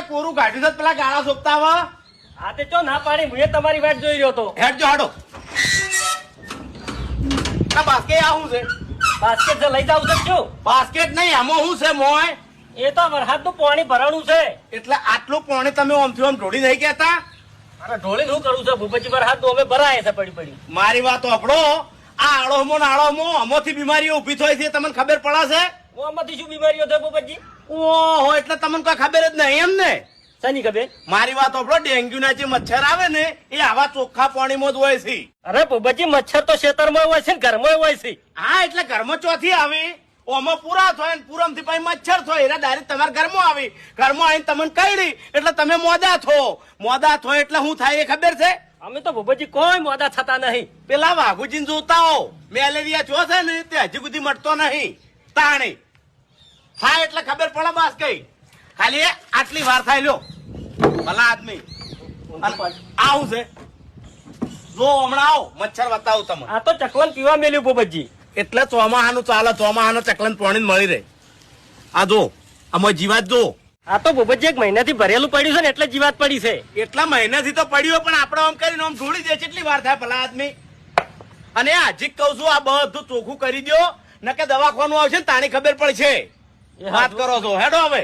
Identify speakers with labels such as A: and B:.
A: કોરું કાઢ્યું છે પેલા ગાળા સોપતા આવા
B: આ તે ચો ના પાડી હું તમારી વાટ જોઈ રહ્યો તો
A: હેડજો હાડો આ બાસ્કેટ આ શું છે
B: બાસ્કેટ લઈ જાવ તો શું
A: બાસ્કેટ નહીં આમાં શું છે મોય
B: એ તો વરસાદ નું પાણી ભરાણું છે
A: એટલે આટલું પાણી તમે આમથી આમ ઢોળી નહીં કહેતા
B: અરે ઢોળી શું કરું છે ભૂપતજી વરસાદ નું અમે ભરાય છે પડી પડી
A: મારી વાત સાંભળો આ આળોમો નાળોમો આમાંથી બીમારીઓ ઉભી થાય છે તમને ખબર પડે છે
B: હું આમાંથી શું બીમારીઓ થાય ભૂપતજી
A: ઓહો એટલે તમને કોઈ ખબર જ નહીં એમ ને
B: શાની ખબર
A: મારી વાત સાંભળો ડેન્ગ્યુ ના જે મચ્છર આવે ને એ આવા ચોખ્ખા પાણીમાં જ હોય છે
B: અરે ભૂપતજી મચ્છર તો ખેતરમાં હોય છે ને ઘરમાં હોય છે
A: હા એટલે ઘરમાં ચોથી આવે ઓમાં પૂરા થાય ને પૂરમ થી પછી મચ્છર થાય એના ડાયરેક્ટ તમારા ઘરમાં આવી ઘરમાં આવીને તમને કઈડી એટલે તમે મોદા થો એટલે શું થાય એ ખબર છે
B: અમે તો ભૂપતજી કોઈ મોડા થતા નહીં
A: પેલા વાઘુજીને જોતા હો મેલેરિયા જો છે ને તે હજી સુધી મટતો નહીં તાણી હા એટલે ખબર પડે બાસ કઈ ખાલી આટલી વાર થાય લ્યો ભલા આદમી આવું છે જો હમણાં આવો મચ્છર બતાવું તમે
B: આ તો ચકલન પીવા મેલ્યું ભૂપતજી
A: એટલે ચોમાહાનું ચાલે ચોમાહાનું ચકલન પાણી મળી રહે આ જો આમાં જીવાત જો
B: આ તો ભૂપતજી એક મહિનાથી ભરેલું પડ્યું છે ને એટલે જીવાત પડી છે
A: એટલા મહિનાથી તો પડ્યો પણ આપણે આમ કરીને આમ ઢોળી દે કેટલી વાર થાય ભલા આદમી અને હજી કઉ છું આ બધું ચોખ્ખું કરી દો નકે દવાખાનું આવશે ને તાણી ખબર પડશે વાત કરો છો હેડો હવે